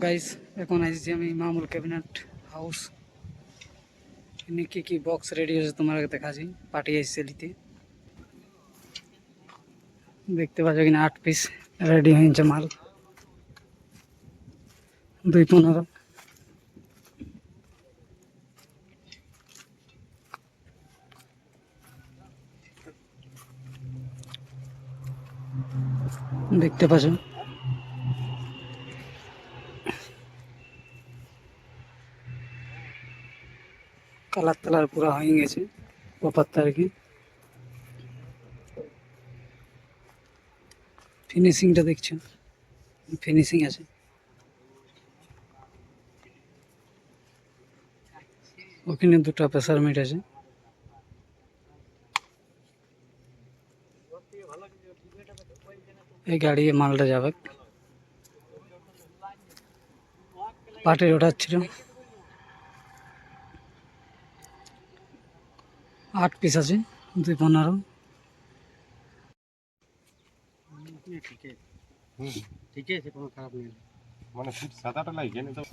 Guys, এখন আসছি আমি মামুল ক্যাবিনেট হাউস। এখানে কি কি বক্স রেডি হয়েছে তোমার দেখাচ্ছি। পার্টি এসছে নিতে, দেখতে পাচ্ছ কিনা 8 পিস রেডি হয়েছে মাল 215। দেখতে পাচ্ছ কালার টালার পুরা হয়ে গেছে ব্যাপারটা আর কি। ফিনিশিংটা দেখছো, ফিনিশিং আছে। ওখানে দুটো প্রেসার মিট আছে। এই গাড়ি মালটা যাবে পার্টির অর্ডার ছিল 8 পিস আছে 215। ঠিক আছে, কোনো খারাপ নেই। মানে খুব সাদাটা লাগে না তো।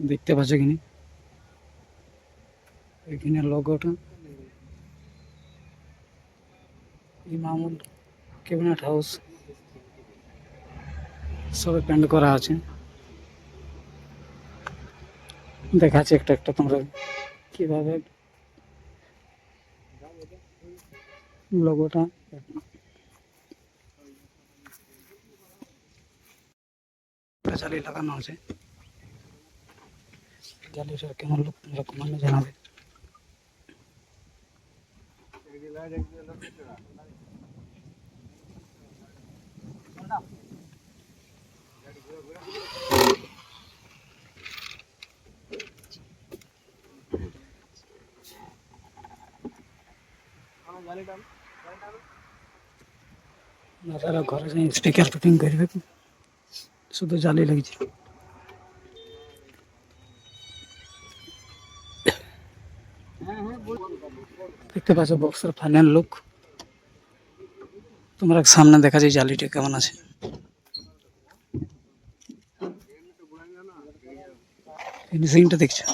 দেখতে পাচ্ছ কিনা এখানে লোগোটা মামুল ক্যাবিনেট হাউস সবে পেন্ট করা আছে। দেখাচ্ছি একটা একটা তোমরা কিভাবে লোগোটা। জালি লাগানো আছে, জালিটার কেমন লোক তোমরা কমেন্টে জানাবে। যারা ঘরে যাই স্টিকার ফিটিং করবে, শুধু জালি লাগছে। দেখতে পাচ্ছ বক্সের ফাইনাল লুক। তোমরা সামনে দেখা যায় জালিটা কেমন আছে। ফিনিশিংটা দেখছো,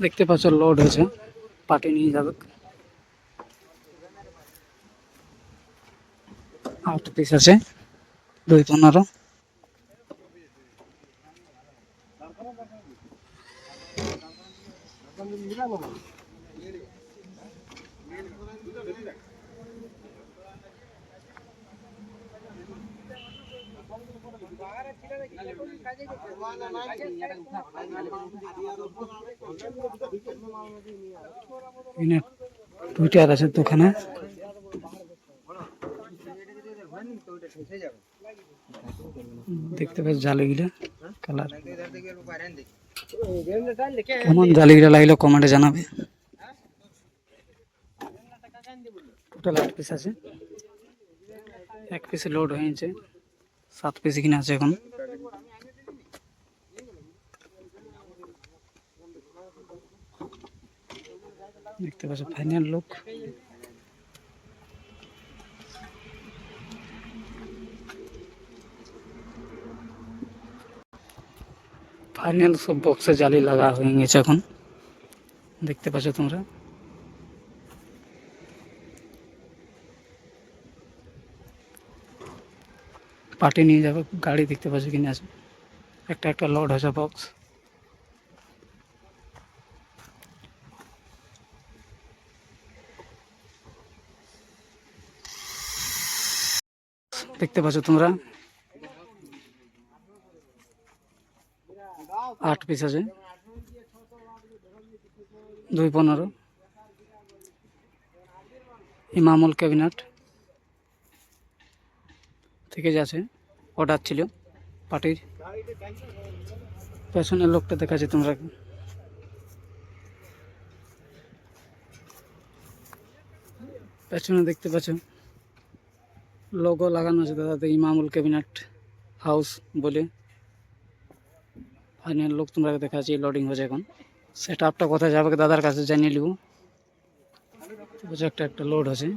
দেখতে পাচ্ছ লোড হয়েছে, পার্টি নিয়ে যাবে। 8 পিস আছে 215। টুইটার আছে দোকানে। দেখতে পাচ্ছ জালিগুলা কালার কেমন, জালিগুলা লাগলো কমেন্টে জানাবে। টোটাল 8 পিস আছে, 1 পিসে লোড হয়েছে, 7 পিস এখানে আছে এখন। দেখতে পাচ্ছ ফাইনাল লুক। ফাইনাল সব বক্সে জালি লাগা হয়ে গেছে এখন, দেখতে পাচ্ছ তোমরা। পার্টি নিয়ে যাবে গাড়ি, দেখতে পাচ্ছ কিনে আছে। একটা একটা লোড হয়েছে বক্স। দেখতে পাচ্ছ তোমরা 8 পিস আছে 215। মামুল ক্যাবিনেট থেকে যাচ্ছে, অর্ডার ছিল পার্টির। পেছনের লোকটা দেখাচ্ছে তোমরা। পেছনে দেখতে পাচ্ছ লোগো লাগানো আছে দাদাতে ইমামুল ক্যাবিনেট হাউস বলে। ফাইনাল লোক তোমরা দেখাচ্ছি, লোডিং হচ্ছে এখন। সেট আপটা কোথায় যাবে দাদার কাছে জানিয়ে নিব। একটা একটা লোড আছে।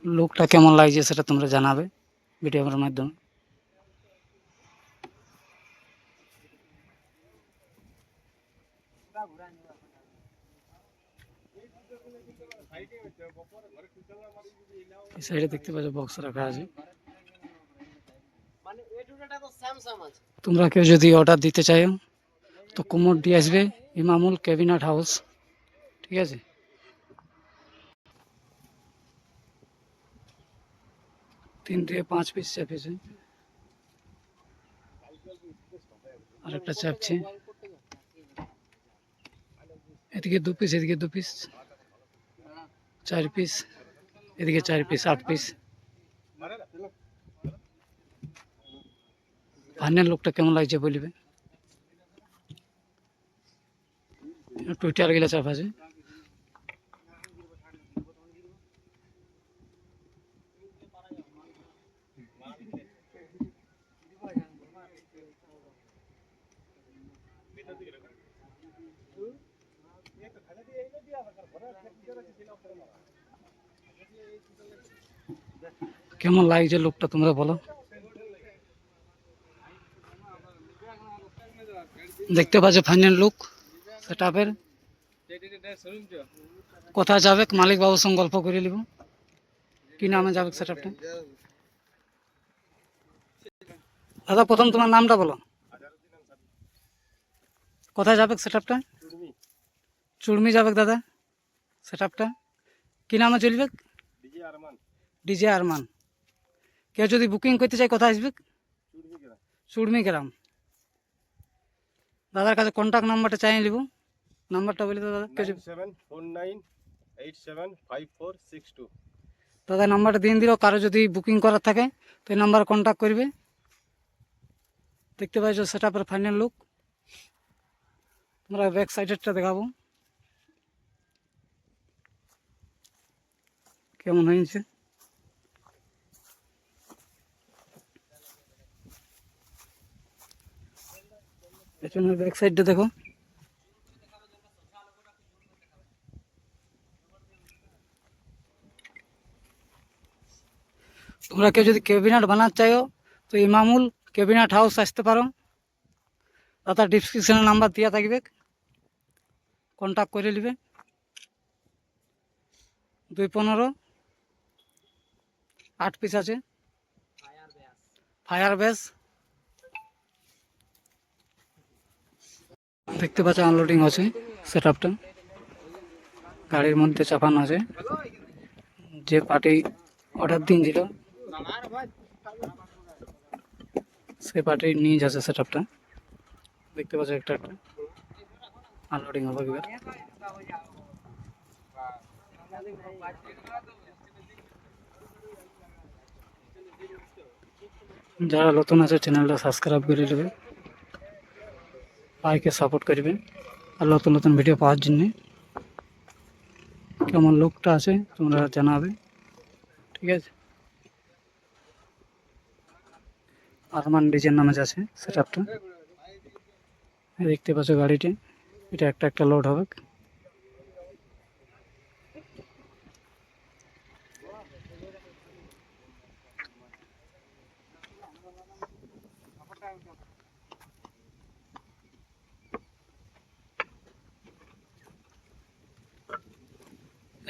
লোকটা কেমন লাগছে সেটা তোমরা জানাবে ভিডিওর মাধ্যমে। এই সাইডে দেখতে পাচ্ছ বক্স রাখা আছে। তোমরা কেউ যদি অর্ডার দিতে চাও তো কুমোর দিয়ে আসবে ইমামুল ক্যাবিনেট হাউস, ঠিক আছে। তিন থেকে 5 পিস চাপিয়েছে, আর একটা চাপছে। এদিকে 2 পিস, এদিকে 2 পিস, 4 পিস, এদিকে 4 পিস, 8 পিস। ফাইনাল লোকটা কেমন লাগছে বলবে। টুইটার গেলে চাপ আছে। কেমন লাগছে লোকটা তোমরা বলো। দেখতে পাচ্ছ ফাইনাল লুক সেটআপের। কোথায় যাবে মালিক বাবুর সঙ্গে গল্প করে নিব, কি নামে যাবে সেটআপটা। দাদা প্রথম তোমার নামটা বলো। কোথায় যাবে সেটআপটা? চুড়মি যাবে দাদা সেটআপটা। কি নামে চলবে? ডিজে আরমান। কেউ যদি বুকিং করতে চাই কোথায় আসবে? চুড়মি গ্রাম। দাদার কাছে কন্ট্যাক্ট নাম্বারটা চাই নিব, নাম্বারটা বলে দাদা। 9749875462। দাদা নাম্বারটা দিয়ে দিল, কারো যদি বুকিং করার থাকে তো এই নাম্বার কন্ট্যাক্ট করবে। দেখতে পাইছো সেটআপের ফাইনাল লুক। তোমরা ব্যাক সাইডেরটা দেখাবো কেমন হয়েছে। পেছনের ব্যাক সাইডটা দেখো। তোমরা কেউ যদি ক্যাবিনেট বানাতে চাও তো ইমামুল ক্যাবিনেট হাউস আসতে পারো। দাদা ডিসক্রিপশনে নাম্বার দেওয়া থাকবে, কন্ট্যাক্ট করে নেবে। 215 8 পিস আছে। ফায়ার বেস দেখতে পাচ্ছ, আনলোডিং আছে সেটআপটা। গাড়ির মধ্যে চাপানো আছে। যে পার্টি অর্ডার দিয়েছিল সে পার্টি নিয়ে যাচ্ছে সেটআপটা। দেখতে পাচ্ছ একটা একটা আনলোডিং হবে এবার। যারা নতুন আছে চ্যানেলটা সাবস্ক্রাইব করে দেবে, ভাইকে সাপোর্ট করবে আর নতুন নতুন ভিডিও পাওয়ার জন্য। কেমন লুকটা আছে তোমরা জানাবে, ঠিক আছে। আরমান ডিজের নামে আছে সেটআপটা। দেখতে পাচ্ছ গাড়িটি, এটা একটা একটা লোড হবে।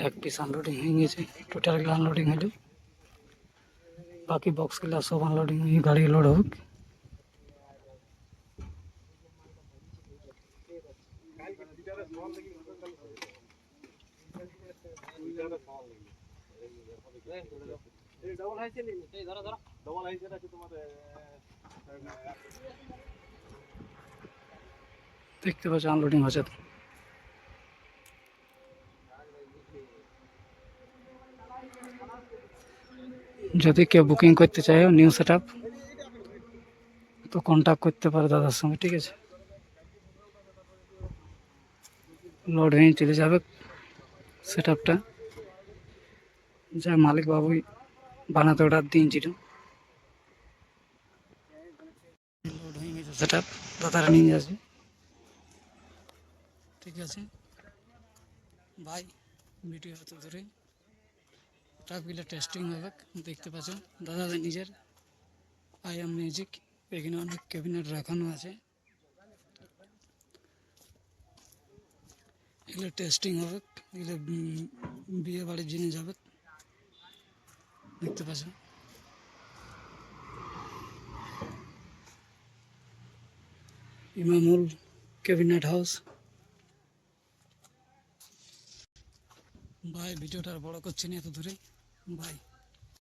এক পিস আনলোডিং হয়ে গেছে, টোটাল আনলোডিং হলো। বাকি বক্সগুলো সব আনলোডিং হয়ে গাড়ি লোড হবে। দেখতে পাচ্ছ আনলোডিং হচ্ছে। যদি কেউ বুকিং করতে চায় নিউ সেট আপ, তো কন্ট্যাক্ট করতে পারে দাদার সঙ্গে, ঠিক আছে। লোড হয়ে চলে যাবে সেট আপটা, যা মালিক বাবুই বানাতে অর্ডার দিয়েছিল। লোড হয়ে গেছে সেট আপ, দাদারা নিয়ে যাচ্ছে, ঠিক আছে ভাই। ভিডিও হতে ধরে ট্রাকগুলো টেস্টিং হবে, দেখতে পাচ্ছ দাদাদের নিজের আই এম মিউজিক। এখানে অনেক ক্যাবিনেট রাখানো আছে, এগুলো টেস্টিং হবে, এগুলো বিয়ে বাড়ির জিনিস যাবে, দেখতে পাচ্ছ। ইমামুল ক্যাবিনেট হাউস। ভাই ভিডিওটা আর বড় করছি না এত দূরে, ভাই।